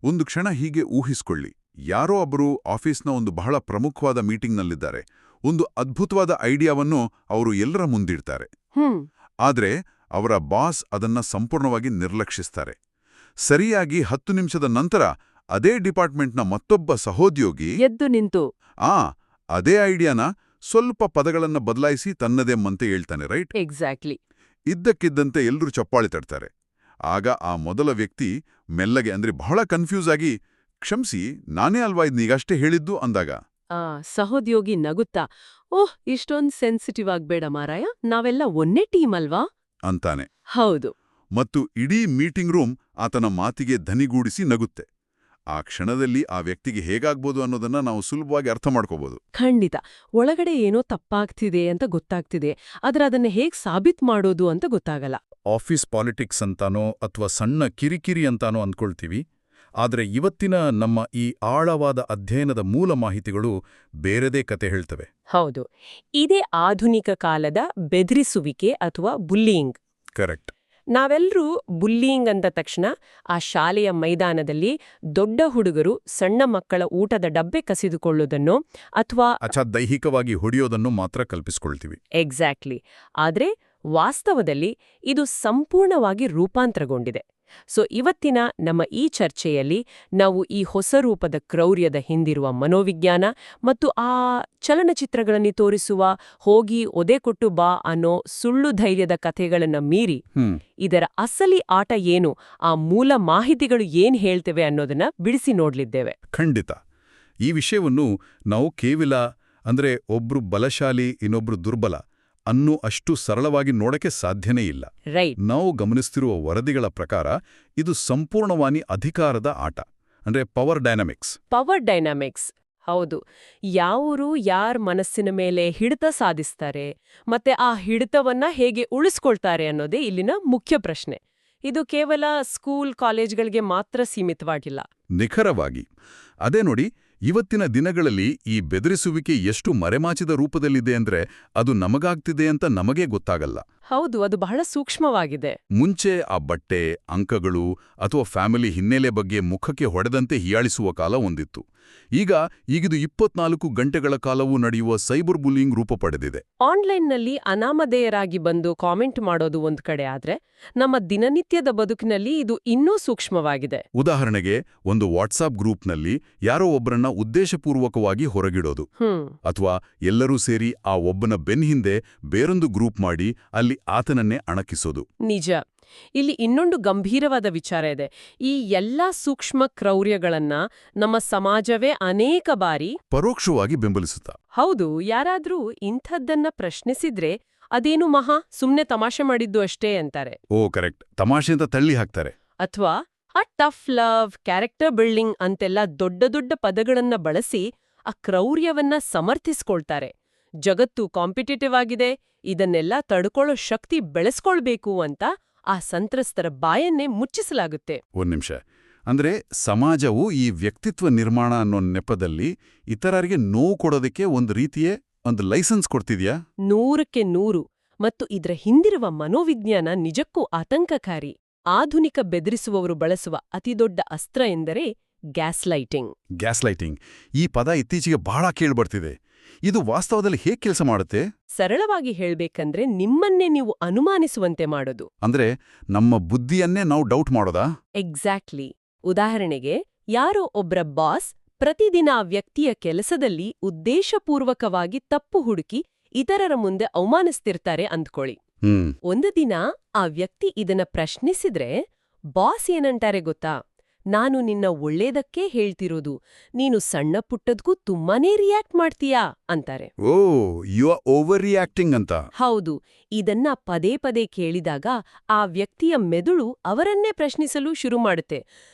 ಒಂದು ಕ್ಷಣ ಹೀಗೆ ಊಹಿಸ್ಕೊಳ್ಳಿ, ಯಾರೋ ಒಬ್ಬರು ಆಫೀಸ್ನ ಒಂದು ಬಹಳ ಪ್ರಮುಖವಾದ ಮೀಟಿಂಗ್ನಲ್ಲಿದ್ದಾರೆ. ಒಂದು ಅದ್ಭುತವಾದ ಐಡಿಯಾವನ್ನು ಅವರು ಎಲ್ಲರ ಮುಂದಿಡ್ತಾರೆ. ಆದ್ರೆ ಅವರ ಬಾಸ್ ಅದನ್ನ ಸಂಪೂರ್ಣವಾಗಿ ನಿರ್ಲಕ್ಷಿಸ್ತಾರೆ. ಸರಿಯಾಗಿ 10 ನಿಮಿಷದ ನಂತರ ಅದೇ ಡಿಪಾರ್ಟ್ಮೆಂಟ್ನ ಮತ್ತೊಬ್ಬ ಸಹೋದ್ಯೋಗಿ ಎದ್ದು ನಿಂತು ಅದೇ ಐಡಿಯಾನ ಸ್ವಲ್ಪ ಪದಗಳನ್ನ ಬದಲಾಯಿಸಿ ತನ್ನದೇ ಮಂತೆ ಹೇಳ್ತಾನೆ, ರೈಟ್? ಎಕ್ಸಾಕ್ಟ್ಲಿ. ಇದ್ದಕ್ಕಿದ್ದಂತೆ ಎಲ್ರೂ ಚಪ್ಪಾಳಿ ತಟ್ತಾರೆ. ಆಗ ಆ ಮೊದಲ ವ್ಯಕ್ತಿ ಮೆಲ್ಲಗೆ, ಅಂದ್ರೆ ಬಹಳ ಕನ್ಫ್ಯೂಸ್ ಆಗಿ, ಕ್ಷಮ್ಸಿ, ನಾನೇ ಅಲ್ವಾ ಇದನ್ನೀಗಷ್ಟೇ ಹೇಳಿದ್ದು ಅಂದಾಗ ಸಹೋದ್ಯೋಗಿ ನಗುತ್ತಾ, ಓಹ್, ಇಷ್ಟೊಂದ್ ಸೆನ್ಸಿಟಿವ್ ಆಗ್ಬೇಡ ಮಾರಾಯ, ನಾವೆಲ್ಲ ಒಂದೇ ಟೀಮ್ ಅಲ್ವಾ ಅಂತಾನೆ. ಹೌದು. ಮತ್ತು ಇಡೀ ಮೀಟಿಂಗ್ ರೂಮ್ ಆತನ ಮಾತಿಗೆ ಧನಿಗೂಡಿಸಿ ನಗುತ್ತೆ. ಆ ಕ್ಷಣದಲ್ಲಿ ಆ ವ್ಯಕ್ತಿಗೆ ಹೇಗಾಗ್ಬೋದು ಅನ್ನೋದನ್ನ ನಾವು ಸುಲಭವಾಗಿ ಅರ್ಥ ಮಾಡ್ಕೋಬಹುದು. ಖಂಡಿತ. ಒಳಗಡೆ ಏನೋ ತಪ್ಪಾಗ್ತಿದೆ ಅಂತ ಗೊತ್ತಾಗ್ತಿದೆ, ಆದ್ರೆ ಅದನ್ನ ಹೇಗ್ ಸಾಬೀತ್ ಮಾಡೋದು ಅಂತ ಗೊತ್ತಾಗಲ್ಲ. ಆಫೀಸ್ ಪಾಲಿಟಿಕ್ಸ್ ಅಂತಾನೋ ಅಥವಾ ಸಣ್ಣ ಕಿರಿಕಿರಿ ಅಂತಾನೋ ಅಂದ್ಕೊಳ್ತೀವಿ. ಆದರೆ ಇವತ್ತಿನ ನಮ್ಮ ಈ ಆಳವಾದ ಅಧ್ಯಯನದ ಮೂಲ ಮಾಹಿತಿಗಳು ಬೇರೆದೇ ಕತೆ ಹೇಳ್ತವೆ. ಹೌದು. ಇದೇ ಆಧುನಿಕ ಕಾಲದ ಬೆದರಿಸುವಿಕೆ ಅಥವಾ ಬುಲ್ಲಿಯಿಂಗ್. ಕರೆಕ್ಟ್. ನಾವೆಲ್ಲರೂ ಬುಲ್ಲಿಯಿಂಗ್ ಅಂದ ತಕ್ಷಣ ಆ ಶಾಲೆಯ ಮೈದಾನದಲ್ಲಿ ದೊಡ್ಡ ಹುಡುಗರು ಸಣ್ಣ ಮಕ್ಕಳ ಊಟದ ಡಬ್ಬೆ ಕಸಿದುಕೊಳ್ಳೋದನ್ನೋ ಅಥವಾ ದೈಹಿಕವಾಗಿ ಹೊಡೆಯೋದನ್ನು ಮಾತ್ರ ಕಲ್ಪಿಸ್ಕೊಳ್ತೀವಿ. ಎಕ್ಸಾಕ್ಟ್ಲಿ. ಆದ್ರೆ ವಾಸ್ತವದಲ್ಲಿ ಇದು ಸಂಪೂರ್ಣವಾಗಿ ರೂಪಾಂತರಗೊಂಡಿದೆ. ಸೊ ಇವತ್ತಿನ ನಮ್ಮ ಈ ಚರ್ಚೆಯಲ್ಲಿ ನಾವು ಈ ಹೊಸ ರೂಪದ ಕ್ರೌರ್ಯದ ಹಿಂದಿರುವ ಮನೋವಿಜ್ಞಾನ ಮತ್ತು ಆ ಚಲನಚಿತ್ರಗಳಲ್ಲಿ ತೋರಿಸುವ ಹೋಗಿ ಒದೆ ಕೊಟ್ಟು ಬಾ ಅನ್ನೋ ಸುಳ್ಳು ಧೈರ್ಯದ ಕಥೆಗಳನ್ನ ಮೀರಿ ಇದರ ಅಸಲಿ ಆಟ ಏನು, ಆ ಮೂಲ ಮಾಹಿತಿಗಳು ಏನ್ ಹೇಳ್ತೇವೆ ಅನ್ನೋದನ್ನ ಬಿಡಿಸಿ ನೋಡ್ಲಿದ್ದೇವೆ. ಖಂಡಿತ. ಈ ವಿಷಯವನ್ನು ನಾವು ಕೇವಲ ಅಂದ್ರೆ ಒಬ್ರು ಬಲಶಾಲಿ ಇನ್ನೊಬ್ರು ದುರ್ಬಲ ಅನ್ನೋ ಅಷ್ಟು ಸರಳವಾಗಿ ನೋಡಕ್ಕೆ ಸಾಧ್ಯನೇ ಇಲ್ಲ. ನಾವು ಗಮನಿಸ್ತಿರುವ ವರದಿಗಳ ಪ್ರಕಾರ ಇದು ಸಂಪೂರ್ಣವಾಗಿ ಅಧಿಕಾರದ ಆಟ, ಅಂದ್ರೆ ಪವರ್ ಡೈನಾಮಿಕ್ಸ್. ಹೌದು. ಯಾವರು ಯಾರ ಮನಸ್ಸಿನ ಮೇಲೆ ಹಿಡಿತ ಸಾಧಿಸ್ತಾರೆ ಮತ್ತೆ ಆ ಹಿಡಿತವನ್ನ ಹೇಗೆ ಉಳಿಸ್ಕೊಳ್ತಾರೆ ಅನ್ನೋದೇ ಇಲ್ಲಿನ ಮುಖ್ಯ ಪ್ರಶ್ನೆ. ಇದು ಕೇವಲ ಸ್ಕೂಲ್ ಕಾಲೇಜ್ಗಳಿಗೆ ಮಾತ್ರ ಸೀಮಿತವಾಗಿಲ್ಲ. ನಿಖರವಾಗಿ. ಅದೇ ನೋಡಿ, ಇವತ್ತಿನ ದಿನಗಳಲ್ಲಿ ಈ ಬೆದರಿಸುವಿಕೆ ಎಷ್ಟು ಮರೆಮಾಚಿದ ರೂಪದಲ್ಲಿದೆ ಅಂದ್ರೆ ಅದು ನಮಗಾಗ್ತಿದೆ ಅಂತ ನಮಗೇ ಗೊತ್ತಾಗಲ್ಲ. ಹೌದು, ಅದು ಬಹಳ ಸೂಕ್ಷ್ಮವಾಗಿದೆ. ಮುಂಚೆ ಆ ಬಟ್ಟೆ, ಅಂಕಗಳು ಅಥವಾ ಫ್ಯಾಮಿಲಿ ಹಿನ್ನೆಲೆ ಬಗ್ಗೆ ಮುಖಕ್ಕೆ ಹೊಡೆದಂತೆ ಹೀಯಾಳಿಸುವ ಕಾಲ ಒಂದಿತ್ತು. ಈಗಿದು 24 ಗಂಟೆಗಳ ಕಾಲವೂ ನಡೆಯುವ ಸೈಬರ್ ಬುಲ್ಲಿಂಗ್ ರೂಪ ಪಡೆದಿದೆ. ಆನ್ಲೈನ್ನಲ್ಲಿ ಅನಾಮಧೇಯರಾಗಿ ಬಂದು ಕಾಮೆಂಟ್ ಮಾಡೋದು ಒಂದ್ ಕಡೆ ಆದ್ರೆ, ನಮ್ಮ ದಿನನಿತ್ಯದ ಬದುಕಿನಲ್ಲಿ ಇದು ಇನ್ನೂ ಸೂಕ್ಷ್ಮವಾಗಿದೆ. ಉದಾಹರಣೆಗೆ, ಒಂದು ವಾಟ್ಸಾಪ್ ಗ್ರೂಪ್ನಲ್ಲಿ ಯಾರೋ ಒಬ್ಬರನ್ನ ಉದ್ದೇಶಪೂರ್ವಕವಾಗಿ ಹೊರಗಿಡೋದು, ಅಥವಾ ಎಲ್ಲರೂ ಸೇರಿ ಆ ಒಬ್ಬನ ಬೆನ್ನಿಂದೆ ಬೇರೊಂದು ಗ್ರೂಪ್ ಮಾಡಿ ಅಲ್ಲಿ ಆತನನ್ನೇ ಅಣಕಿಸೋದು. ನಿಜ. ಇಲ್ಲಿ ಇನ್ನೊಂದು ಗಂಭೀರವಾದ ವಿಚಾರ ಇದೆ. ಈ ಎಲ್ಲಾ ಸೂಕ್ಷ್ಮ ಕ್ರೌರ್ಯಗಳನ್ನ ನಮ್ಮ ಸಮಾಜವೇ ಅನೇಕ ಬಾರಿ ಪರೋಕ್ಷವಾಗಿ ಬೆಂಬಲಿಸುತ್ತಾ. ಹೌದು. ಯಾರಾದ್ರೂ ಇಂಥದ್ದನ್ನ ಪ್ರಶ್ನಿಸಿದ್ರೆ ಅದೇನು ಮಹಾ, ಸುಮ್ನೆ ತಮಾಷೆ ಮಾಡಿದ್ದು ಅಷ್ಟೇ ಅಂತಾರೆ. ಕರೆಕ್ಟ್. ತಮಾಷೆ ಅಂತ ತಳ್ಳಿ ಹಾಕ್ತಾರೆ. ಅಥವಾ ಆ ಟಫ್ ಲವ್, ಕ್ಯಾರೆಕ್ಟರ್ ಬಿಲ್ಡಿಂಗ್ ಅಂತೆಲ್ಲ ದೊಡ್ಡ ದೊಡ್ಡ ಪದಗಳನ್ನ ಬಳಸಿ ಆ ಕ್ರೌರ್ಯವನ್ನ ಸಮರ್ಥಿಸ್ಕೊಳ್ತಾರೆ. ಜಗತ್ತು ಕಾಂಪಿಟೇಟಿವ್ ಆಗಿದೆ, ಇದನ್ನೆಲ್ಲ ತಡ್ಕೊಳ್ಳೋ ಶಕ್ತಿ ಬೆಳೆಸ್ಕೊಳ್ಬೇಕು ಅಂತ ಆ ಸಂತ್ರಸ್ತರ ಬಾಯನ್ನೇ ಮುಚ್ಚಿಸಲಾಗುತ್ತೆ. ಒಂದ್ ನಿಮಿಷ. ಅಂದ್ರೆ ಸಮಾಜವು ಈ ವ್ಯಕ್ತಿತ್ವ ನಿರ್ಮಾಣ ಅನ್ನೋ ನೆಪದಲ್ಲಿ ಇತರರಿಗೆ ನೋವು ಕೊಡೋದಕ್ಕೆ ಒಂದು ರೀತಿಯೇ ಒಂದು ಲೈಸೆನ್ಸ್ ಕೊಡ್ತಿದ್ಯಾ? 100ಕ್ಕೆ 100. ಮತ್ತು ಇದ್ರ ಹಿಂದಿರುವ ಮನೋವಿಜ್ಞಾನ ನಿಜಕ್ಕೂ ಆತಂಕಕಾರಿ. ಆಧುನಿಕ ಬೆದರಿಸುವವರು ಬಳಸುವ ಅತಿದೊಡ್ಡ ಅಸ್ತ್ರ ಎಂದರೆ ಗ್ಯಾಸ್ಲೈಟಿಂಗ್. ಈ ಪದ ಇತ್ತೀಚೆಗೆ ಬಹಳ ಕೇಳ್ಬರ್ತಿದೆ. ಇದು ವಾಸ್ತವದಲ್ಲಿ ಹೇಗೆ ಕೆಲಸ ಮಾಡುತ್ತೆ? ಸರಳವಾಗಿ ಹೇಳ್ಬೇಕಂದ್ರೆ ನಿಮ್ಮನ್ನೇ ನೀವು ಅನುಮಾನಿಸುವಂತೆ ಮಾಡೋದು. ಅಂದ್ರೆ ನಮ್ಮ ಬುದ್ಧಿಯನ್ನೇ ನಾವು ಡೌಟ್ ಮಾಡೋದಾ? ಎಕ್ಸಾಕ್ಟ್ಲಿ. ಉದಾಹರಣೆಗೆ, ಯಾರೋ ಒಬ್ರ ಬಾಸ್ ಪ್ರತಿದಿನ ಆ ವ್ಯಕ್ತಿಯ ಕೆಲಸದಲ್ಲಿ ಉದ್ದೇಶಪೂರ್ವಕವಾಗಿ ತಪ್ಪು ಹುಡುಕಿ ಇತರರ ಮುಂದೆ ಅವಮಾನಿಸ್ತಿರ್ತಾರೆ ಅಂದ್ಕೊಳ್ಳಿ. ಒಂದು ದಿನ ಆ ವ್ಯಕ್ತಿ ಇದನ್ನ ಪ್ರಶ್ನಿಸಿದ್ರೆ ಬಾಸ್ ಏನಂತಾರೆ ಗೊತ್ತಾ? ನಾನು ನಿನ್ನ ಒಳ್ಳೇದಕ್ಕೇ ಹೇಳ್ತಿರೋದು, ನೀನು ಸಣ್ಣ ಪುಟ್ಟದ್ಗೂ ತುಂಬಾನೇ ರಿಯಾಕ್ಟ್ ಮಾಡ್ತೀಯಾ ಅಂತಾರೆ. ಯು ಆರ್ ಓವರ್ ರಿಯಾಕ್ಟಿಂಗ್ ಅಂತ. ಹೌದು. ಇದನ್ನ ಪದೇ ಪದೇ ಕೇಳಿದಾಗ ಆ ವ್ಯಕ್ತಿಯ ಮೆದುಳು ಅವರನ್ನೇ ಪ್ರಶ್ನಿಸಲು ಶುರು ಮಾಡುತ್ತೆ.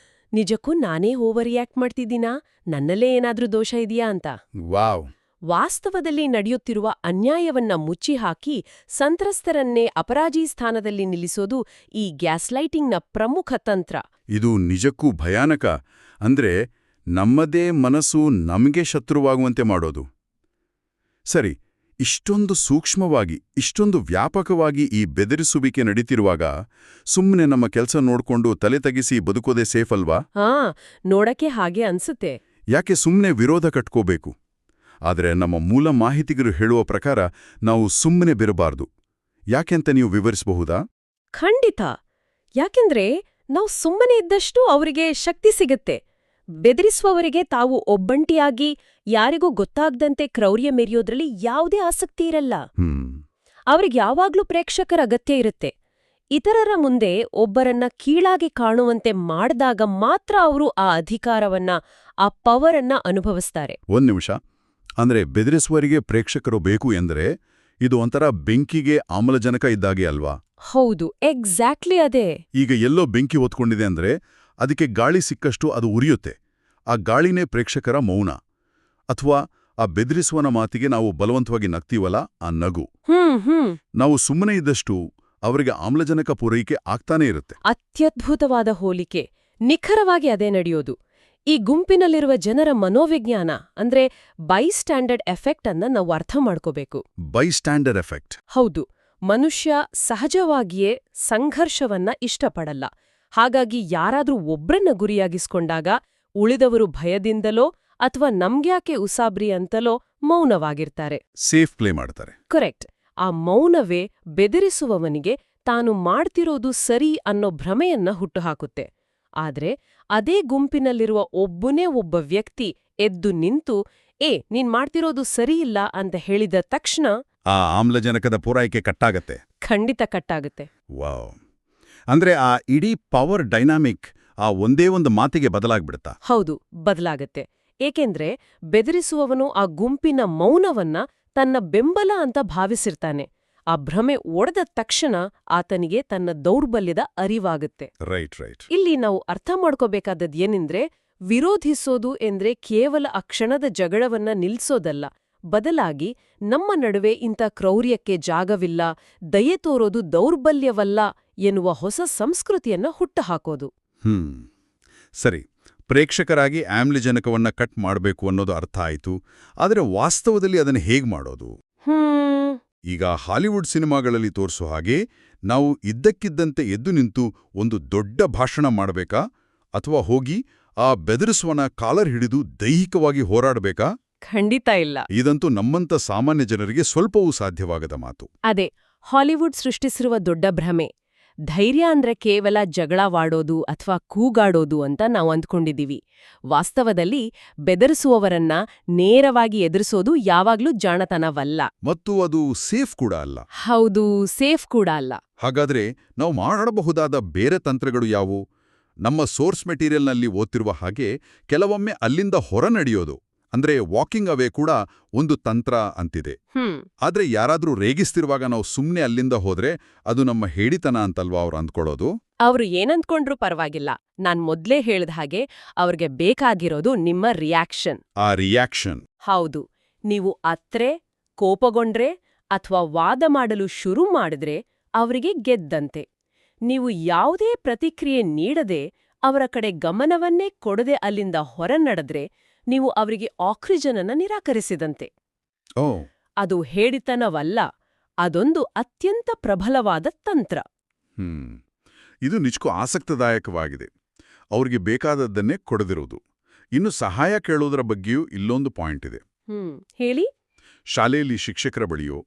ನಿಜಕ್ಕೂ ನಾನೇ ಓವರ್ ರಿಯಾಕ್ಟ್ ಮಾಡ್ತಿದ್ದೀನಾ? ನನ್ನಲ್ಲೇ ಏನಾದ್ರೂ ದೋಷ ಇದೆಯಾ ಅಂತ. ವಾವ್. ವಾಸ್ತವದಲ್ಲಿ ನಡೆಯುತ್ತಿರುವ ಅನ್ಯಾಯವನ್ನ ಮುಚ್ಚಿಹಾಕಿ ಸಂತ್ರಸ್ತರನ್ನೇ ಅಪರಾಜಿ ಸ್ಥಾನದಲ್ಲಿ ನಿಲ್ಲಿಸೋದು ಈ ಗ್ಯಾಸ್ಲೈಟಿಂಗ್ನ ಪ್ರಮುಖ ತಂತ್ರ. ಇದು ನಿಜಕ್ಕೂ ಭಯಾನಕ. ಅಂದ್ರೆ ನಮ್ಮದೇ ಮನಸ್ಸು ನಮಗೆ ಶತ್ರುವಾಗುವಂತೆ ಮಾಡೋದು. ಸರಿ, ಇಷ್ಟೊಂದು ಸೂಕ್ಷ್ಮವಾಗಿ ಇಷ್ಟೊಂದು ವ್ಯಾಪಕವಾಗಿ ಈ ಬೆದರಿಸುವಿಕೆ ನಡೀತಿರುವಾಗ ಸುಮ್ಮನೆ ನಮ್ಮ ಕೆಲಸ ನೋಡ್ಕೊಂಡು ತಲೆ ತಗ್ಗಿಸಿ ಬದುಕೋದೇ ಸೇಫ್ ಅಲ್ವಾ? ನೋಡಕ್ಕೆ ಹಾಗೆ ಅನ್ಸುತ್ತೆ. ಯಾಕೆ ಸುಮ್ಮನೆ ವಿರೋಧ ಕಟ್ಕೋಬೇಕು? ಆದರೆ ನಮ್ಮ ಮೂಲ ಮಾಹಿತಿಗರು ಹೇಳುವ ಪ್ರಕಾರ ನಾವು ಸುಮ್ಮನೆ ಬಿರಬಾರ್ದು. ಯಾಕೆಂತ ನೀವು ವಿವರಿಸಬಹುದಾ? ಖಂಡಿತ. ಯಾಕೆಂದ್ರೆ ನಾವು ಸುಮ್ಮನೆ ಇದ್ದಷ್ಟು ಅವರಿಗೆ ಶಕ್ತಿ ಸಿಗತ್ತೆ. ಬೆದರಿಸುವವರಿಗೆ ತಾವು ಒಬ್ಬಂಟಿಯಾಗಿ ಯಾರಿಗೂ ಗೊತ್ತಾಗ್ದಂತೆ ಕ್ರೌರ್ಯ ಮೆರೆಯೋದ್ರಲ್ಲಿ ಯಾವುದೇ ಆಸಕ್ತಿ ಇರಲ್ಲ. ಅವ್ರಿಗೆ ಯಾವಾಗ್ಲೂ ಪ್ರೇಕ್ಷಕರ ಅಗತ್ಯ ಇರುತ್ತೆ. ಇತರರ ಮುಂದೆ ಒಬ್ಬರನ್ನ ಕೀಳಾಗಿ ಕಾಣುವಂತೆ ಮಾಡಿದಾಗ ಮಾತ್ರ ಅವರು ಆ ಅಧಿಕಾರವನ್ನ, ಆ ಪವರನ್ನ ಅನುಭವಿಸ್ತಾರೆ. ಒಂದ್ ನಿಮಿಷ. ಅಂದ್ರೆ ಬೆದರಿಸುವವರಿಗೆ ಪ್ರೇಕ್ಷಕರು ಬೇಕು ಎಂದರೆ ಇದು ಒಂಥರ ಬೆಂಕಿಗೆ ಆಮ್ಲಜನಕ ಇದ್ದಾಗೆ ಅಲ್ವಾ? ಹೌದು, ಎಕ್ಸಾಕ್ಟ್ಲಿ ಅದೇ. ಈಗ ಎಲ್ಲೋ ಬೆಂಕಿ ಹೊತ್ಕೊಂಡಿದೆ ಅಂದ್ರೆ ಅದಕ್ಕೆ ಗಾಳಿ ಸಿಕ್ಕಷ್ಟು ಅದು ಉರಿಯುತ್ತೆ. ಆ ಗಾಳಿನೇ ಪ್ರೇಕ್ಷಕರ ಮೌನ. ಅಥವಾ ಆ ಬೆದರಿಸುವನ ಮಾತಿಗೆ ನಾವು ಬಲವಂತವಾಗಿ ನಗ್ತೀವಲ್ಲ, ಆ ನಗು. ನಾವು ಸುಮ್ಮನೆ ಇದ್ದಷ್ಟು ಅವರಿಗೆ ಆಮ್ಲಜನಕ ಪೂರೈಕೆ ಆಗ್ತಾನೇ ಇರುತ್ತೆ. ಅತ್ಯದ್ಭುತವಾದ ಹೋಲಿಕೆ. ನಿಖರವಾಗಿ ಅದೇ ನಡೆಯೋದು. ಈ ಗುಂಪಿನಲ್ಲಿರುವ ಜನರ ಮನೋವಿಜ್ಞಾನ ಅಂದ್ರೆ ಬೈಸ್ಟ್ಯಾಂಡರ್ಡ್ ಎಫೆಕ್ಟ್ ಅನ್ನ ನಾವು ಅರ್ಥ ಮಾಡ್ಕೋಬೇಕು. ಬೈಸ್ಟ್ಯಾಂಡರ್ ಎಫೆಕ್ಟ್? ಹೌದು. ಮನುಷ್ಯ ಸಹಜವಾಗಿಯೇ ಸಂಘರ್ಷವನ್ನ ಇಷ್ಟಪಡಲ್ಲ. ಹಾಗಾಗಿ ಯಾರಾದ್ರೂ ಒಬ್ರನ್ನ ಗುರಿಯಾಗಿಸ್ಕೊಂಡಾಗ ಉಳಿದವರು ಭಯದಿಂದಲೋ ಅಥವಾ ನಮ್ಗ್ಯಾಕೆ ಉಸಾಬ್ರಿ ಅಂತಲೋ ಮೌನವಾಗಿರ್ತಾರೆ. ಸೇಫ್ ಪ್ಲೇ ಮಾಡ್ತಾರೆ. ಕರೆಕ್ಟ್. ಆ ಮೌನವೇ ಬೆದರಿಸುವವನಿಗೆ ತಾನು ಮಾಡ್ತಿರೋದು ಸರಿ ಅನ್ನೋ ಭ್ರಮೆಯನ್ನ ಹುಟ್ಟುಹಾಕುತ್ತೆ. ಆದ್ರೆ ಅದೇ ಗುಂಪಿನಲ್ಲಿರುವ ಒಬ್ಬನೇ ಒಬ್ಬ ವ್ಯಕ್ತಿ ಎದ್ದು ನಿಂತು ನೀನ್ ಮಾಡ್ತಿರೋದು ಸರಿಯಿಲ್ಲ ಅಂತ ಹೇಳಿದ ತಕ್ಷಣ ಆ ಆಮ್ಲಜನಕದ ಪೂರೈಕೆ ಕಟ್ಟಾಗತ್ತೆ. ಖಂಡಿತ ಕಟ್ಟಾಗುತ್ತೆ. ವಾವ್. ಅಂದ್ರೆ ಆ ಇಡೀ ಪವರ್ ಡೈನಾಮಿಕ್ ಆ ಒಂದೇ ಒಂದು ಮಾತಿಗೆ ಬದಲಾಗ್ಬಿಡುತ್ತಾ? ಹೌದು, ಬದಲಾಗತ್ತೆ. ಏಕೆಂದ್ರೆ ಬೆದರಿಸುವವನು ಆ ಗುಂಪಿನ ಮೌನವನ್ನ ತನ್ನ ಬೆಂಬಲ ಅಂತ ಭಾವಿಸಿರ್ತಾನೆ. ಆ ಭ್ರಮೆ ಒಡೆದ ತಕ್ಷಣ ಆತನಿಗೆ ತನ್ನ ದೌರ್ಬಲ್ಯದ ಅರಿವಾಗುತ್ತೆ. ರೈಟ್. ಇಲ್ಲಿ ನಾವು ಅರ್ಥ ಮಾಡ್ಕೋಬೇಕಾದದ್ದು ಏನೆಂದ್ರೆ, ವಿರೋಧಿಸೋದು ಎಂದ್ರೆ ಕೇವಲ ಆ ಕ್ಷಣದ ಜಗಳವನ್ನ ನಿಲ್ಸೋದಲ್ಲ. ಬದಲಾಗಿ ನಮ್ಮ ನಡುವೆ ಇಂಥ ಕ್ರೌರ್ಯಕ್ಕೆ ಜಾಗವಿಲ್ಲ, ದಯೆ ತೋರೋದು ದೌರ್ಬಲ್ಯವಲ್ಲ ಎನ್ನುವ ಹೊಸ ಸಂಸ್ಕೃತಿಯನ್ನ ಹುಟ್ಟುಹಾಕೋದು. ಸರಿ. ಪ್ರೇಕ್ಷಕರಾಗಿ ಆಮ್ಲಜನಕವನ್ನ ಕಟ್ ಮಾಡಬೇಕು ಅನ್ನೋದು ಅರ್ಥ ಆಯಿತು. ಆದರೆ ವಾಸ್ತವದಲ್ಲಿ ಅದನ್ನು ಹೇಗೆ ಮಾಡೋದು? ಈಗ ಹಾಲಿವುಡ್ ಸಿನಿಮಾಗಳಲ್ಲಿ ತೋರಿಸೋ ಹಾಗೆ ನಾವು ಇದ್ದಕ್ಕಿದ್ದಂತೆ ಎದ್ದು ನಿಂತು ಒಂದು ದೊಡ್ಡ ಭಾಷಣ ಮಾಡಬೇಕಾ? ಅಥವಾ ಹೋಗಿ ಆ ಬೆದರಿಸುವನ ಕಾಲರ್ ಹಿಡಿದು ದೈಹಿಕವಾಗಿ ಹೋರಾಡಬೇಕಾ? ಖಂಡಿತ ಇಲ್ಲ. ಇದಂತೂ ನಮ್ಮಂತ ಸಾಮಾನ್ಯ ಜನರಿಗೆ ಸ್ವಲ್ಪವೂ ಸಾಧ್ಯವಾಗದ ಮಾತು. ಅದೇ ಹಾಲಿವುಡ್ ಸೃಷ್ಟಿಸಿರುವ ದೊಡ್ಡ ಭ್ರಮೆ. ಧೈರ್ಯ ಅಂದ್ರೆ ಕೇವಲ ಜಗಳವಾಡೋದು ಅಥವಾ ಕೂಗಾಡೋದು ಅಂತ ನಾವು ಅಂದ್ಕೊಂಡಿದ್ದೀವಿ. ವಾಸ್ತವದಲ್ಲಿ ಬೆದರಿಸುವವರನ್ನ ನೇರವಾಗಿ ಎದುರಿಸೋದು ಯಾವಾಗ್ಲೂ ಜಾಣತನವಲ್ಲ. ಮತ್ತು ಅದು ಸೇಫ್ ಕೂಡ ಅಲ್ಲ. ಹೌದು, ಸೇಫ್ ಕೂಡ ಅಲ್ಲ. ಹಾಗಾದ್ರೆ ನಾವು ಮಾಡಬಹುದಾದ ಬೇರೆ ತಂತ್ರಗಳು ಯಾವುವು? ನಮ್ಮ ಸೋರ್ಸ್ ಮೆಟೀರಿಯಲ್ನಲ್ಲಿ ಓದ್ತಿರುವ ಹಾಗೆ ಕೆಲವೊಮ್ಮೆ ಅಲ್ಲಿಂದ ಹೊರ ನಡೆಯೋದು, ಅಂದ್ರೆ ವಾಕಿಂಗ್ ಅವೇ ಕೂಡ ಒಂದು ತಂತ್ರ ಅಂತಿದೆ. ಆದ್ರೆ ಯಾರಾದ್ರೂ ರೇಗಿಸ್ತಿರುವಾಗ ನಾವು ಸುಮ್ನೆ ಅಲ್ಲಿಂದ ಹೋದ್ರೆ ಅದು ನಮ್ಮ ಹೇಡಿತನ ಅಂತಲ್ವಾ ಅವ್ರು ಅಂದ್ಕೊಳ್ಳೋದು? ಅವ್ರು ಏನಂದ್ಕೊಂಡ್ರೂ ಪರವಾಗಿಲ್ಲ. ನಾನ್ ಮೊದ್ಲೇ ಹೇಳ್ದ ಹಾಗೆ ಅವ್ರಿಗೆ ಬೇಕಾಗಿರೋದು ನಿಮ್ಮ ರಿಯಾಕ್ಷನ್. ಆ ರಿಯಾಕ್ಷನ್? ಹೌದು. ನೀವು ಅತ್ರೆ, ಕೋಪಗೊಂಡ್ರೆ ಅಥವಾ ವಾದ ಮಾಡಲು ಶುರು ಮಾಡಿದ್ರೆ ಅವರಿಗೆ ಗೆದ್ದಂತೆ. ನೀವು ಯಾವುದೇ ಪ್ರತಿಕ್ರಿಯೆ ನೀಡದೆ ಅವರ ಕಡೆ ಗಮನವನ್ನೇ ಕೊಡದೆ ಅಲ್ಲಿಂದ ಹೊರ ನಡೆದ್ರೆ ನೀವು ಅವರಿಗೆ ಆಕ್ಸಿಜನ್ ಅನ್ನ ನಿರಾಕರಿಸಿದಂತೆ. ಅದು ಹೇಡಿತನವಲ್ಲ, ಅದೊಂದು ಅತ್ಯಂತ ಪ್ರಬಲವಾದ ತಂತ್ರ. ಇದು ನಿಜಕ್ಕೂ ಆಸಕ್ತಿದಾಯಕವಾಗಿದೆ. ಅವ್ರಿಗೆ ಬೇಕಾದದ್ದನ್ನೇ ಕೊಡದಿರೋದು. ಇನ್ನು ಸಹಾಯ ಕೇಳೋದರ ಬಗ್ಗೆಯೂ ಇಲ್ಲೊಂದು ಪಾಯಿಂಟ್ ಇದೆ. ಹೇಳಿ. ಶಾಲೆಯಲ್ಲಿ ಶಿಕ್ಷಕರ ಬಳಿಯೋ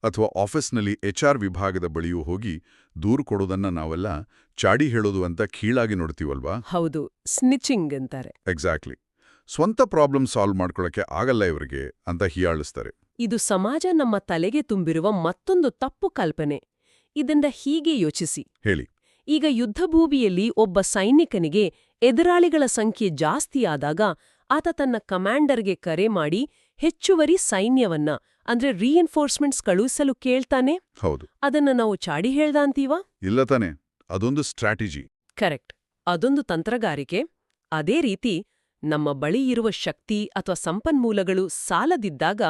ಅಥವಾ ಆಫೀಸ್ನಲ್ಲಿ HR ವಿಭಾಗದ ಬಳಿಯೋ ಹೋಗಿ ದೂರು ಕೊಡೋದನ್ನ ನಾವೆಲ್ಲ ಚಾಡಿ ಹೇಳೋದು ಅಂತ ಕೀಳಾಗಿ ನೋಡ್ತೀವಲ್ವಾ? ಹೌದು, ಸ್ನಿಚಿಂಗ್ ಅಂತಾರೆ. ಎಕ್ಸಾಕ್ಟ್ಲಿ. ಸ್ವಂತ ಪ್ರಾಬ್ಲಮ್ ಸಾಲ್ವ್ ಮಾಡ್ಕೊಳ್ಳೋಕೆ ಆಗಲ್ಲ ಇವರಿಗೆ ಅಂತ ಹೀಯಾಳಿಸ್ತಾರೆ. ಇದು ಸಮಾಜ ನಮ್ಮ ತಲೆಗೆ ತುಂಬಿರುವ ಮತ್ತೊಂದು ತಪ್ಪು ಕಲ್ಪನೆ. ಇದನ್ನ ಹೀಗೆ ಯೋಚಿಸಿ. ಹೇಳಿ. ಈಗ ಯುದ್ಧಭೂಮಿಯಲ್ಲಿ ಒಬ್ಬ ಸೈನಿಕನಿಗೆ ಎದುರಾಳಿಗಳ ಸಂಖ್ಯೆ ಜಾಸ್ತಿಯಾದಾಗ ಆತ ತನ್ನ ಕಮಾಂಡರ್ಗೆ ಕರೆ ಮಾಡಿ ಹೆಚ್ಚುವರಿ ಸೈನ್ಯವನ್ನ ಅಂದ್ರೆ ರೀಎನ್ಫೋರ್ಸ್ಮೆಂಟ್ಸ್ ಕಳುಹಿಸಲು ಕೇಳ್ತಾನೆ. ಹೌದು. ಅದನ್ನ ನಾವು ಚಾಡಿ ಹೇಳ್ದ ಅಂತೀವ? ಇಲ್ಲ ತಾನೆ. ಅದೊಂದು ಸ್ಟ್ರಾಟಜಿ. ಕರೆಕ್ಟ್. ಅದೊಂದು ತಂತ್ರಗಾರಿಕೆ. ಅದೇ ರೀತಿ ನಮ್ಮ ಬಳಿ ಇರುವ ಶಕ್ತಿ ಅಥವಾ ಸಂಪನ್ಮೂಲಗಳು ಸಾಲದಿದ್ದಾಗ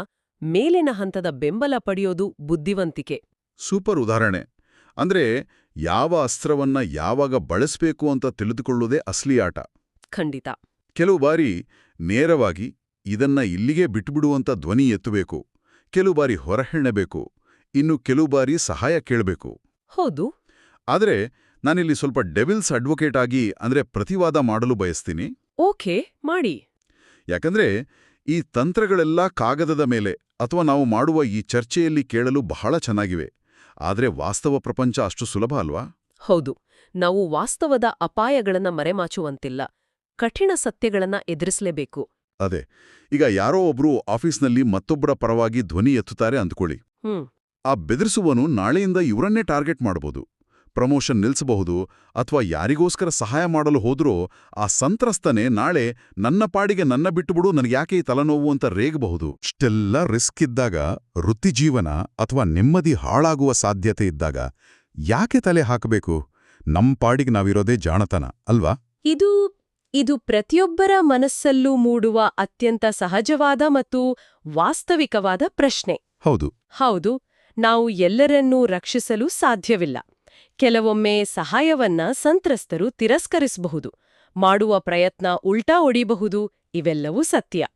ಮೇಲಿನ ಹಂತದ ಬೆಂಬಲ ಪಡೆಯೋದು ಬುದ್ಧಿವಂತಿಕೆ. ಸೂಪರ್ ಉದಾಹರಣೆ. ಅಂದ್ರೆ ಯಾವ ಅಸ್ತ್ರವನ್ನ ಯಾವಾಗ ಬಳಸಬೇಕು ಅಂತ ತಿಳಿದುಕೊಳ್ಳುವುದೇ ಅಸಲಿ ಆಟ. ಖಂಡಿತ. ಕೆಲವು ಬಾರಿ ನೇರವಾಗಿ ಇದನ್ನ ಇಲ್ಲಿಗೆ ಬಿಟ್ಬಿಡುವಂತ ಧ್ವನಿ ಎತ್ತಬೇಕು. ಕೆಲವು ಬಾರಿ ಹೊರಹೆಣ್ಣಬೇಕು, ಇನ್ನು ಕೆಲವು ಬಾರಿ ಸಹಾಯ ಕೇಳಬೇಕು. ಹೌದು. ಆದರೆ ನಾನಿಲ್ಲಿ ಸ್ವಲ್ಪ ಡೆವಿಲ್ಸ್ ಅಡ್ವೊಕೇಟ್ ಆಗಿ ಅಂದ್ರೆ ಪ್ರತಿವಾದ ಮಾಡಲು ಬಯಸ್ತೀನಿ. ಓಕೆ, ಮಾಡಿ. ಯಾಕಂದ್ರೆ ಈ ತಂತ್ರಗಳೆಲ್ಲ ಕಾಗದದ ಮೇಲೆ ಅಥವಾ ನಾವು ಮಾಡುವ ಈ ಚರ್ಚೆಯಲ್ಲಿ ಕೇಳಲು ಬಹಳ ಚೆನ್ನಾಗಿವೆ. ಆದರೆ ವಾಸ್ತವ ಪ್ರಪಂಚ ಅಷ್ಟು ಸುಲಭ ಅಲ್ವಾ? ಹೌದು. ನಾವು ವಾಸ್ತವದ ಅಪಾಯಗಳನ್ನ ಮರೆಮಾಚುವಂತಿಲ್ಲ. ಕಠಿಣ ಸತ್ಯಗಳನ್ನ ಎದುರಿಸಲೇಬೇಕು. ಅದೇ, ಈಗ ಯಾರೋ ಒಬ್ರು ಆಫೀಸ್ನಲ್ಲಿ ಮತ್ತೊಬ್ಬರ ಪರವಾಗಿ ಧ್ವನಿ ಎತ್ತುತ್ತಾರೆ ಅಂದ್ಕೊಳ್ಳಿ. ಆ ಬೆದರಿಸುವನು ನಾಳೆಯಿಂದ ಇವರನ್ನೇ ಟಾರ್ಗೆಟ್ ಮಾಡಬಹುದು, ಪ್ರಮೋಷನ್ ನಿಲ್ಲಿಸಬಹುದು, ಅಥವಾ ಯಾರಿಗೋಸ್ಕರ ಸಹಾಯ ಮಾಡಲು ಹೋದ್ರೂ ಆ ಸಂತ್ರಸ್ತನೇ ನಾಳೆ ನನ್ನ ಪಾಡಿಗೆ ನನ್ನ ಬಿಟ್ಟುಬಿಡು, ನನಗ್ಯಾಕೆ ಈ ತಲೆನೋವು ಅಂತ ರೇಗಬಹುದು. ಇಷ್ಟೆಲ್ಲ ರಿಸ್ಕ್ ಇದ್ದಾಗ, ವೃತ್ತಿಜೀವನ ಅಥವಾ ನೆಮ್ಮದಿ ಹಾಳಾಗುವ ಸಾಧ್ಯತೆ ಇದ್ದಾಗ ಯಾಕೆ ತಲೆ ಹಾಕಬೇಕು? ನಮ್ ಪಾಡಿಗೆ ನಾವಿರೋದೇ ಜಾಣತನ ಅಲ್ವಾ? ಇದು ಪ್ರತಿಯೊಬ್ಬರ ಮನಸ್ಸಲ್ಲೂ ಮೂಡುವ ಅತ್ಯಂತ ಸಹಜವಾದ ಮತ್ತು ವಾಸ್ತವಿಕವಾದ ಪ್ರಶ್ನೆ. ಹೌದು. ನಾವು ಎಲ್ಲರನ್ನೂ ರಕ್ಷಿಸಲು ಸಾಧ್ಯವಿಲ್ಲ. ಕೆಲವೊಮ್ಮೆ ಸಹಾಯವನ್ನ ಸಂತ್ರಸ್ತರು ತಿರಸ್ಕರಿಸಬಹುದು, ಮಾಡುವ ಪ್ರಯತ್ನ ಉಲ್ಟಾ ಒಡಿಬಹುದು. ಇವೆಲ್ಲವೂ ಸತ್ಯ.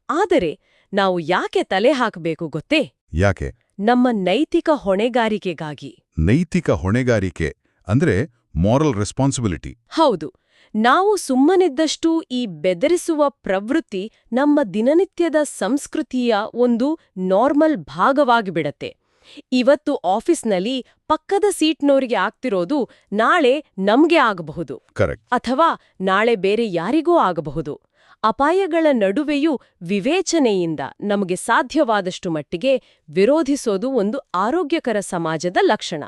ಆದರೆ ನಾವು ಯಾಕೆ ತಲೆ ಹಾಕಬೇಕು ಗೊತ್ತೇ? ಯಾಕೆ? ನಮ್ಮ ನೈತಿಕ ಹೊಣೆಗಾರಿಕೆಗಾಗಿ. ನೈತಿಕ ಹೊಣೆಗಾರಿಕೆ ಅಂದ್ರೆ ಮಾರಲ್ ರೆಸ್ಪಾನ್ಸಿಬಿಲಿಟಿ. ಹೌದು. ನಾವು ಸುಮ್ಮನಿದ್ದಷ್ಟು ಈ ಬೆದರಿಸುವ ಪ್ರವೃತ್ತಿ ನಮ್ಮ ದಿನನಿತ್ಯದ ಸಂಸ್ಕೃತಿಯ ಒಂದು ನಾರ್ಮಲ್ ಭಾಗವಾಗಿಬಿಡತ್ತೆ. ಇವತ್ತು ಆಫೀಸ್ನಲ್ಲಿ ಪಕ್ಕದ ಸೀಟ್ನವರಿಗೆ ಆಗ್ತಿರೋದು ನಾಳೆ ನಮ್ಗೆ ಆಗಬಹುದು, ಅಥವಾ ನಾಳೆ ಬೇರೆ ಯಾರಿಗೋ ಆಗಬಹುದು. ಅಪಾಯಗಳ ನಡುವೆಯೂ ವಿವೇಚನೆಯಿಂದ ನಮಗೆ ಸಾಧ್ಯವಾದಷ್ಟು ಮಟ್ಟಿಗೆ ವಿರೋಧಿಸೋದು ಒಂದು ಆರೋಗ್ಯಕರ ಸಮಾಜದ ಲಕ್ಷಣ.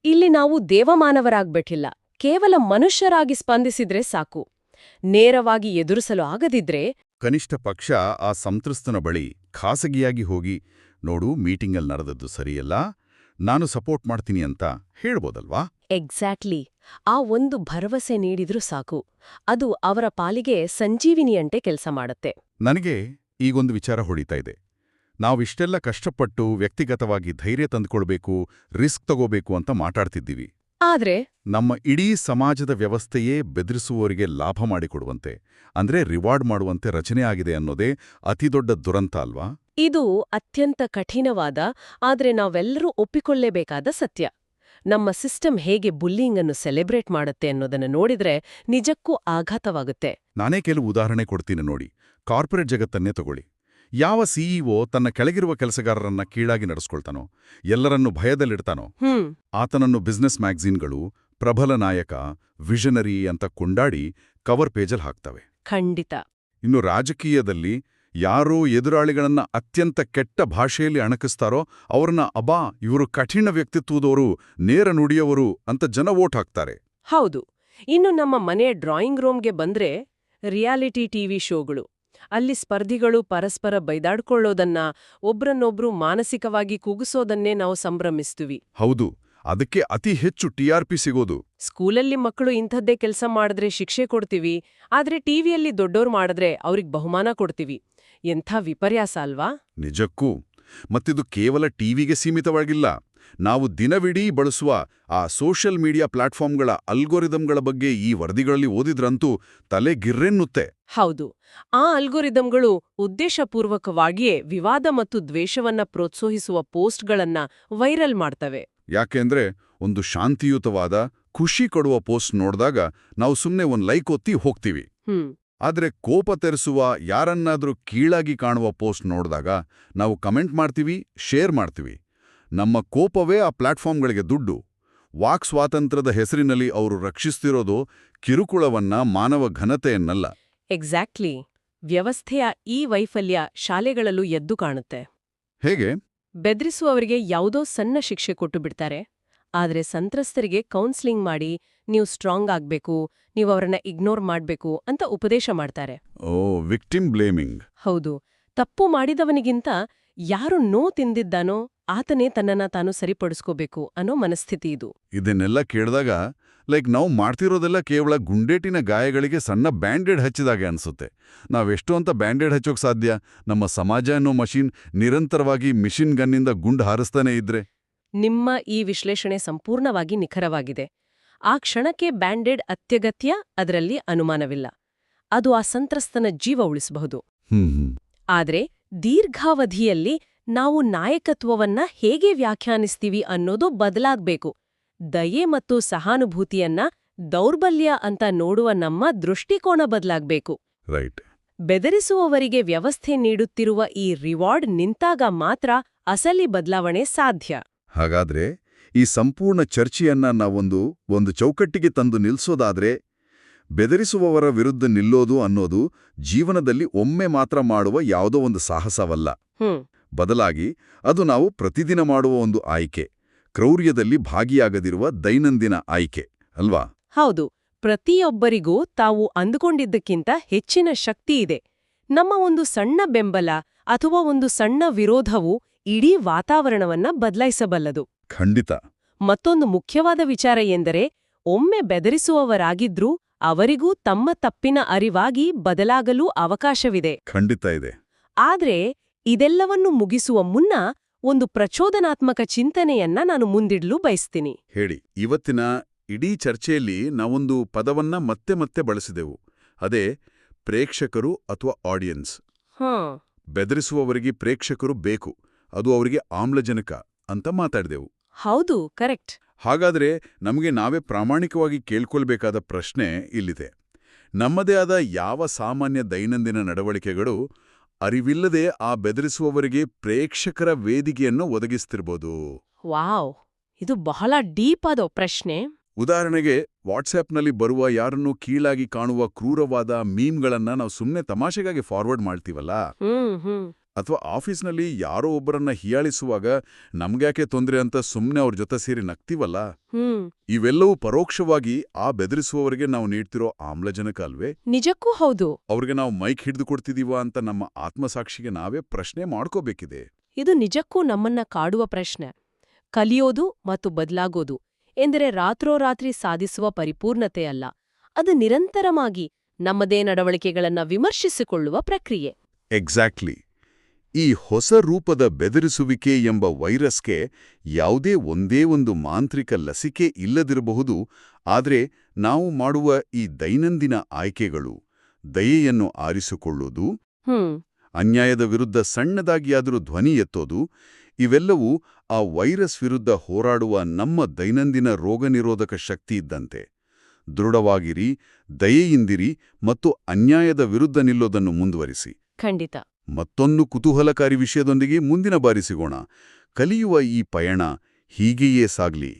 ಇಲ್ಲಿ ನಾವು ದೇವಮಾನವರಾಗ್ಬಿಟ್ಟಿಲ್ಲ, ಕೇವಲ ಮನುಷ್ಯರಾಗಿ ಸ್ಪಂದಿಸಿದ್ರೆ ಸಾಕು. ನೇರವಾಗಿ ಎದುರಿಸಲು ಆಗದಿದ್ರೆ ಕನಿಷ್ಠ ಪಕ್ಷ ಆ ಸಂತ್ರಸ್ತನ ಬಳಿ ಖಾಸಗಿಯಾಗಿ ಹೋಗಿ, ನೋಡು, ಮೀಟಿಂಗಲ್ಲಿ ನಡೆದದ್ದು ಸರಿಯಲ್ಲ, ನಾನು ಸಪೋರ್ಟ್ ಮಾಡ್ತೀನಿ ಅಂತ ಹೇಳ್ಬೋದಲ್ವಾ? ಎಕ್ಸಾಕ್ಟ್ಲಿ. ಆ ಒಂದು ಭರವಸೆ ನೀಡಿದ್ರೂ ಸಾಕು. ಅದು ಅವರ ಪಾಲಿಗೆ ಸಂಜೀವಿನಿಯಂತೆ ಕೆಲಸ ಮಾಡುತ್ತೆ. ನನಗೆ ಈಗೊಂದು ವಿಚಾರ ಹೊಡಿತಾ ಇದೆ. ನಾವಿಷ್ಟೆಲ್ಲ ಕಷ್ಟಪಟ್ಟು ವ್ಯಕ್ತಿಗತವಾಗಿ ಧೈರ್ಯ ತಂದುಕೊಳ್ಬೇಕು, ರಿಸ್ಕ್ ತಗೋಬೇಕು ಅಂತ ಮಾತಾಡ್ತಿದ್ದೀವಿ. ಆದ್ರೆ ನಮ್ಮ ಇಡೀ ಸಮಾಜದ ವ್ಯವಸ್ಥೆಯೇ ಬೆದರಿಸುವವರಿಗೆ ಲಾಭ ಮಾಡಿಕೊಡುವಂತೆ, ಅಂದ್ರೆ ರಿವಾರ್ಡ್ ಮಾಡುವಂತೆ ರಚನೆ ಆಗಿದೆ ಅನ್ನೋದೇ ಅತಿದೊಡ್ಡ ದುರಂತ ಅಲ್ವಾ? ಇದು ಅತ್ಯಂತ ಕಠಿಣವಾದ, ಆದ್ರೆ ನಾವೆಲ್ಲರೂ ಒಪ್ಪಿಕೊಳ್ಳೇಬೇಕಾದ ಸತ್ಯ. ನಮ್ಮ ಸಿಸ್ಟಮ್ ಹೇಗೆ ಬುಲ್ಲಿಂಗ್ ಅನ್ನು ಸೆಲೆಬ್ರೇಟ್ ಮಾಡುತ್ತೆ ಅನ್ನೋದನ್ನು ನೋಡಿದ್ರೆ ನಿಜಕ್ಕೂ ಆಘಾತವಾಗುತ್ತೆ. ನಾನೇ ಕೆಲವು ಉದಾಹರಣೆ ಕೊಡ್ತೀನಿ ನೋಡಿ. ಕಾರ್ಪೊರೇಟ್ ಜಗತ್ತನ್ನೇ ತಗೊಳ್ಳಿ. ಯಾವ ಸಿಇಒ ತನ್ನ ಕೆಳಗಿರುವ ಕೆಲಸಗಾರರನ್ನ ಕೀಳಾಗಿ ನಡೆಸ್ಕೊಳ್ತಾನೋ, ಎಲ್ಲರನ್ನೂ ಭಯದಲ್ಲಿಡ್ತಾನೋ, ಆತನನ್ನು ಬಿಸ್ನೆಸ್ ಮ್ಯಾಗಝೀನ್ಗಳು ಪ್ರಬಲ ನಾಯಕ, ವಿಷನರಿ ಅಂತ ಕೊಂಡಾಡಿ ಕವರ್ ಪೇಜಲ್ ಹಾಕ್ತವೆ. ಖಂಡಿತ. ಇನ್ನು ರಾಜಕೀಯದಲ್ಲಿ ಯಾರೋ ಎದುರಾಳಿಗಳನ್ನ ಅತ್ಯಂತ ಕೆಟ್ಟ ಭಾಷೆಯಲ್ಲಿ ಅಣಕಿಸ್ತಾರೋ ಅವ್ರನ್ನ ಅಬಾ, ಇವರು ಕಠಿಣ ವ್ಯಕ್ತಿತ್ವದವರು, ನೇರ ನುಡಿಯವರು ಅಂತ ಜನ ವೋಟ್ ಹಾಕ್ತಾರೆ. ಹೌದು. ಇನ್ನು ನಮ್ಮ ಮನೆ ಡ್ರಾಯಿಂಗ್ ರೂಮ್ಗೆ ಬಂದ್ರೆ ರಿಯಾಲಿಟಿ ಟಿವಿ ಶೋಗಳು. ಅಲ್ಲಿ ಸ್ಪರ್ಧಿಗಳು ಪರಸ್ಪರ ಬೈದಾಡ್ಕೊಳ್ಳೋದನ್ನ, ಒಬ್ರನ್ನೊಬ್ರು ಮಾನಸಿಕವಾಗಿ ಕೂಗಿಸೋದನ್ನೇ ನಾವು ಸಂಭ್ರಮಿಸ್ತೀವಿ. ಹೌದು, ಅದಕ್ಕೆ ಅತಿ ಹೆಚ್ಚು TRP ಸಿಗೋದು. ಸ್ಕೂಲಲ್ಲಿ ಮಕ್ಕಳು ಇಂಥದ್ದೇ ಕೆಲಸ ಮಾಡಿದ್ರೆ ಶಿಕ್ಷೆ ಕೊಡ್ತೀವಿ, ಆದ್ರೆ ಟಿವಿಯಲ್ಲಿ ದೊಡ್ಡೋರ್ ಮಾಡಿದ್ರೆ ಅವ್ರಿಗೆ ಬಹುಮಾನ ಕೊಡ್ತೀವಿ. ಎಂಥ ವಿಪರ್ಯಾಸ ಅಲ್ವಾ? ನಿಜಕ್ಕೂ. ಮತ್ತಿದು ಕೇವಲ ಟಿವಿಗೆ ಸೀಮಿತವಾಗಿಲ್ಲ. ನಾವು ದಿನವಿಡೀ ಬಳಸುವ ಆ ಸೋಷಿಯಲ್ ಮೀಡಿಯಾ ಪ್ಲಾಟ್ಫಾರ್ಮ್ಗಳ ಅಲ್ಗೋರಿದಮ್ಗಳ ಬಗ್ಗೆ ಈ ವರದಿಗಳಲ್ಲಿ ಓದಿದ್ರಂತೂ ತಲೆ ಗಿರ್ರೆನ್ನುತ್ತೆ. ಹೌದು. ಆ ಅಲ್ಗೋರಿದಮ್ಗಳು ಉದ್ದೇಶಪೂರ್ವಕವಾಗಿಯೇ ವಿವಾದ ಮತ್ತು ದ್ವೇಷವನ್ನ ಪ್ರೋತ್ಸಾಹಿಸುವ ಪೋಸ್ಟ್ಗಳನ್ನ ವೈರಲ್ ಮಾಡ್ತವೆ. ಯಾಕೆಂದ್ರೆ ಒಂದು ಶಾಂತಿಯುತವಾದ, ಖುಷಿ ಕೊಡುವ ಪೋಸ್ಟ್ ನೋಡಿದಾಗ ನಾವು ಸುಮ್ಮನೆ ಒಂದು ಲೈಕ್ ಒತ್ತಿ ಹೋಗ್ತೀವಿ. ಆದ್ರೆ ಕೋಪ ತೆರೆಸುವ, ಯಾರನ್ನಾದ್ರೂ ಕೀಳಾಗಿ ಕಾಣುವ ಪೋಸ್ಟ್ ನೋಡಿದಾಗ ನಾವು ಕಮೆಂಟ್ ಮಾಡ್ತೀವಿ, ಶೇರ್ ಮಾಡ್ತೀವಿ. ನಮ್ಮ ಕೋಪವೇ ಆ ಪ್ಲಾಟ್ಫಾರ್ಮ್ಗಳಿಗೆ ದುಡ್ಡು. ವಾಕ್ ಸ್ವಾತಂತ್ರ್ಯದ ಹೆಸರಿನಲ್ಲಿ ಅವರು ರಕ್ಷಿಸ್ತಿರೋದು ಕಿರುಕುಳವನ್ನ, ಮಾನವ ಘನತೆಯನ್ನಲ್ಲ. ಎಕ್ಸಾಕ್ಟ್ಲಿ. ವ್ಯವಸ್ಥೆಯ ಈ ವೈಫಲ್ಯ ಶಾಲೆಗಳಲ್ಲೂ ಎದ್ದು ಕಾಣುತ್ತೆ. ಹೇಗೆ? ಬೆದರಿಸುವವರಿಗೆ ಯಾವುದೋ ಸಣ್ಣ ಶಿಕ್ಷೆ ಕೊಟ್ಟು ಬಿಡ್ತಾರೆ. ಆದ್ರೆ ಸಂತ್ರಸ್ತರಿಗೆ ಕೌನ್ಸಿಲಿಂಗ್ ಮಾಡಿ, ನೀವು ಸ್ಟ್ರಾಂಗ್ ಆಗ್ಬೇಕು, ನೀವು ಅವರನ್ನ ಇಗ್ನೋರ್ ಮಾಡ್ಬೇಕು ಅಂತ ಉಪದೇಶ ಮಾಡ್ತಾರೆ. Victim blaming. ಹೌದು. ತಪ್ಪು ಮಾಡಿದವನಿಗಿಂತ ಯಾರು ತಿಂದಿದ್ದಾನೋ ಆತನೇ ತನ್ನನ್ನ ತಾನು ಸರಿಪಡಿಸ್ಕೋಬೇಕು ಅನ್ನೋ ಮನಸ್ಥಿತಿ ಇದು. ಇದನ್ನೆಲ್ಲ ಕೇಳಿದಾಗ ನಾವು ಮಾಡ್ತಿರೋದೆಲ್ಲ ಕೇವಲ ಗುಂಡೇಟಿನ ಗಾಯಗಳಿಗೆ ಸಣ್ಣ ಬ್ಯಾಂಡೇಡ್ ಹಚ್ಚಿದಾಗೆ ಅನ್ಸುತ್ತೆ. ನಾವೆಷ್ಟು ಅಂತ ಬ್ಯಾಂಡೇಡ್ ಹಚ್ಚೋಕ್ ಸಾಧ್ಯ? ನಮ್ಮ ಸಮಾಜ ಅನ್ನೋ ಮಷೀನ್ ನಿರಂತರವಾಗಿ ಮಿಷಿನ್ ಗನ್ನಿಂದ ಗುಂಡು ಹಾರಿಸ್ತಾನೆ ಇದ್ರೆ. ನಿಮ್ಮ ಈ ವಿಶ್ಲೇಷಣೆ ಸಂಪೂರ್ಣವಾಗಿ ನಿಖರವಾಗಿದೆ. ಆ ಕ್ಷಣಕ್ಕೆ ಬ್ಯಾಂಡೇಡ್ ಅತ್ಯಗತ್ಯ, ಅದರಲ್ಲಿ ಅನುಮಾನವಿಲ್ಲ. ಅದು ಆ ಸಂತ್ರಸ್ತನ ಜೀವ ಉಳಿಸಬಹುದು. ಆದ್ರೆ ದೀರ್ಘಾವಧಿಯಲ್ಲಿ ನಾವು ನಾಯಕತ್ವವನ್ನ ಹೇಗೆ ವ್ಯಾಖ್ಯಾನಿಸ್ತೀವಿ ಅನ್ನೋದು ಬದಲಾಗ್ಬೇಕು. ದಯೆ ಮತ್ತು ಸಹಾನುಭೂತಿಯನ್ನ ದೌರ್ಬಲ್ಯ ಅಂತ ನೋಡುವ ನಮ್ಮ ದೃಷ್ಟಿಕೋನ ಬದಲಾಗ್ಬೇಕು. ರೈಟ್. ಬೆದರಿಸುವವರಿಗೆ ವ್ಯವಸ್ಥೆ ನೀಡುತ್ತಿರುವ ಈ ರಿವಾರ್ಡ್ ನಿಂತಾಗ ಮಾತ್ರ ಅಸಲಿ ಬದಲಾವಣೆ ಸಾಧ್ಯ. ಹಾಗಾದ್ರೆ ಈ ಸಂಪೂರ್ಣ ಚರ್ಚೆಯನ್ನ ಒಂದು ಚೌಕಟ್ಟಿಗೆ ತಂದು ನಿಲ್ಸೋದಾದ್ರೆ, ಬೆದರಿಸುವವರ ವಿರುದ್ಧ ನಿಲ್ಲೋದು ಅನ್ನೋದು ಜೀವನದಲ್ಲಿ ಒಮ್ಮೆ ಮಾತ್ರ ಮಾಡುವ ಯಾವುದೋ ಒಂದು ಸಾಹಸವಲ್ಲ. ಬದಲಾಗಿ ಅದು ನಾವು ಪ್ರತಿದಿನ ಮಾಡುವ ಒಂದು ಆಯ್ಕೆ, ಕ್ರೌರ್ಯದಲ್ಲಿ ಭಾಗಿಯಾಗದಿರುವ ದೈನಂದಿನ ಆಯ್ಕೆ ಅಲ್ವಾ? ಹೌದು. ಪ್ರತಿಯೊಬ್ಬರಿಗೂ ತಾವು ಅಂದುಕೊಂಡಿದ್ದಕ್ಕಿಂತ ಹೆಚ್ಚಿನ ಶಕ್ತಿ ಇದೆ. ನಮ್ಮ ಒಂದು ಸಣ್ಣ ಬೆಂಬಲ ಅಥವಾ ಒಂದು ಸಣ್ಣ ವಿರೋಧವು ಇಡೀ ವಾತಾವರಣವನ್ನ ಬದಲಾಯಿಸಬಲ್ಲದು. ಖಂಡಿತ. ಮತ್ತೊಂದು ಮುಖ್ಯವಾದ ವಿಚಾರ ಎಂದರೆ, ಒಮ್ಮೆ ಬೆದರಿಸುವವರಾಗಿದ್ರೂ ಅವರಿಗೂ ತಮ್ಮ ತಪ್ಪಿನ ಅರಿವಾಗಿ ಬದಲಾಗಲು ಅವಕಾಶವಿದೆ. ಖಂಡಿತ ಇದೆ. ಆದ್ರೆ ಇದೆಲ್ಲವನ್ನು ಮುಗಿಸುವ ಮುನ್ನ ಒಂದು ಪ್ರಚೋದನಾತ್ಮಕ ಚಿಂತನೆಯನ್ನ ನಾನು ಮುಂದಿಡ್ಲು ಬಯಸ್ತೀನಿ. ಹೇಳಿ. ಇವತ್ತಿನ ಇಡೀ ಚರ್ಚೆಯಲ್ಲಿ ನಾವೊಂದು ಪದವನ್ನ ಮತ್ತೆ ಮತ್ತೆ ಬಳಸಿದೆವು. ಅದೇ ಪ್ರೇಕ್ಷಕರು ಅಥವಾ ಆಡಿಯನ್ಸ್. ಬೆದರಿಸುವವರಿಗೆ ಪ್ರೇಕ್ಷಕರು ಬೇಕು, ಅದು ಅವರಿಗೆ ಆಮ್ಲಜನಕ ಅಂತ ಮಾತಾಡಿದೆವು. ಹೌದು, ಕರೆಕ್ಟ್. ಹಾಗಾದ್ರೆ ನಮಗೆ ನಾವೇ ಪ್ರಾಮಾಣಿಕವಾಗಿ ಕೇಳ್ಕೊಳ್ಬೇಕಾದ ಪ್ರಶ್ನೆ ಇಲ್ಲಿದೆ. ನಮ್ಮದೇ ಆದ ಯಾವ ಸಾಮಾನ್ಯ ದೈನಂದಿನ ನಡವಳಿಕೆಗಳು ಅರಿವಿಲ್ಲದೆ ಆ ಬೆದರಿಸುವವರಿಗೆ ಪ್ರೇಕ್ಷಕರ ವೇದಿಕೆಯನ್ನು ಒದಗಿಸ್ತಿರ್ಬೋದು? ವಾವ್, ಇದು ಬಹಳ ಡೀಪ್ ಆದ ಪ್ರಶ್ನೆ. ಉದಾಹರಣೆಗೆ, ವಾಟ್ಸ್ಆ್ಯಪ್ನಲ್ಲಿ ಬರುವ ಯಾರನ್ನೂ ಕೀಳಾಗಿ ಕಾಣುವ ಕ್ರೂರವಾದ ಮೀಮ್ಗಳನ್ನ ನಾವು ಸುಮ್ಮನೆ ತಮಾಷೆಗಾಗಿ ಫಾರ್ವರ್ಡ್ ಮಾಡ್ತೀವಲ್ಲ, ಅಥವಾ ಆಫೀಸ್ನಲ್ಲಿ ಯಾರೋ ಒಬ್ಬರನ್ನ ಹೀಯಾಳಿಸುವಾಗ ನಮ್ಗ್ಯಾಕೆ ತೊಂದ್ರೆ ಅಂತ ಸುಮ್ಮನೆ ಅವ್ರ ಜೊತೆ ಸೇರಿ ನಗ್ತೀವಲ್ಲ, ಇವೆಲ್ಲವೂ ಪರೋಕ್ಷವಾಗಿ ಆ ಬೆದರಿಸುವವರಿಗೆ ನಾವು ನೀಡ್ತಿರೋ ಆಮ್ಲಜನಕ ಅಲ್ವೇ? ನಿಜಕ್ಕೂ ಹೌದು. ಅವ್ರಿಗೆ ನಾವು ಮೈಕ್ ಹಿಡಿದು ಕೊಡ್ತಿದೀವ ಅಂತ ನಮ್ಮ ಆತ್ಮಸಾಕ್ಷಿಗೆ ನಾವೇ ಪ್ರಶ್ನೆ ಮಾಡ್ಕೋಬೇಕಿದೆ. ಇದು ನಿಜಕ್ಕೂ ನಮ್ಮನ್ನ ಕಾಡುವ ಪ್ರಶ್ನೆ. ಕಲಿಯೋದು ಮತ್ತು ಬದಲಾಗೋದು ಎಂದರೆ ರಾತ್ರೋರಾತ್ರಿ ಸಾಧಿಸುವ ಪರಿಪೂರ್ಣತೆ ಅಲ್ಲ. ಅದು ನಿರಂತರವಾಗಿ ನಮ್ಮದೇ ನಡವಳಿಕೆಗಳನ್ನ ವಿಮರ್ಶಿಸಿಕೊಳ್ಳುವ ಪ್ರಕ್ರಿಯೆ. ಎಕ್ಸಾಕ್ಟ್ಲಿ. ಈ ಹೊಸ ರೂಪದ ಬೆದರಿಸುವಿಕೆ ಎಂಬ ವೈರಸ್ಗೆ ಯಾವುದೇ ಒಂದೇ ಒಂದು ಮಾಂತ್ರಿಕ ಲಸಿಕೆ ಇಲ್ಲದಿರಬಹುದು. ಆದರೆ ನಾವು ಮಾಡುವ ಈ ದೈನಂದಿನ ಆಯ್ಕೆಗಳು, ದಯೆಯನ್ನು ಆರಿಸಿಕೊಳ್ಳುವುದು, ಅನ್ಯಾಯದ ವಿರುದ್ಧ ಸಣ್ಣದಾಗಿಯಾದರೂ ಧ್ವನಿ ಎತ್ತೋದು, ಇವೆಲ್ಲವೂ ಆ ವೈರಸ್ ವಿರುದ್ಧ ಹೋರಾಡುವ ನಮ್ಮ ದೈನಂದಿನ ರೋಗನಿರೋಧಕ ಶಕ್ತಿ ಇದ್ದಂತೆ. ದೃಢವಾಗಿರಿ, ದಯೆಯಿಂದಿರಿ ಮತ್ತು ಅನ್ಯಾಯದ ವಿರುದ್ಧ ನಿಲ್ಲೋದನ್ನು ಮುಂದುವರಿಸಿ. ಖಂಡಿತ. ಮತ್ತೊಂದು ಕುತೂಹಲಕಾರಿ ವಿಷಯದೊಂದಿಗೆ ಮುಂದಿನ ಬಾರಿ ಸಿಗೋಣ. ಕಲಿಯುವ ಈ ಪಯಣ ಹೀಗೆಯೇ ಸಾಗ್ಲಿ.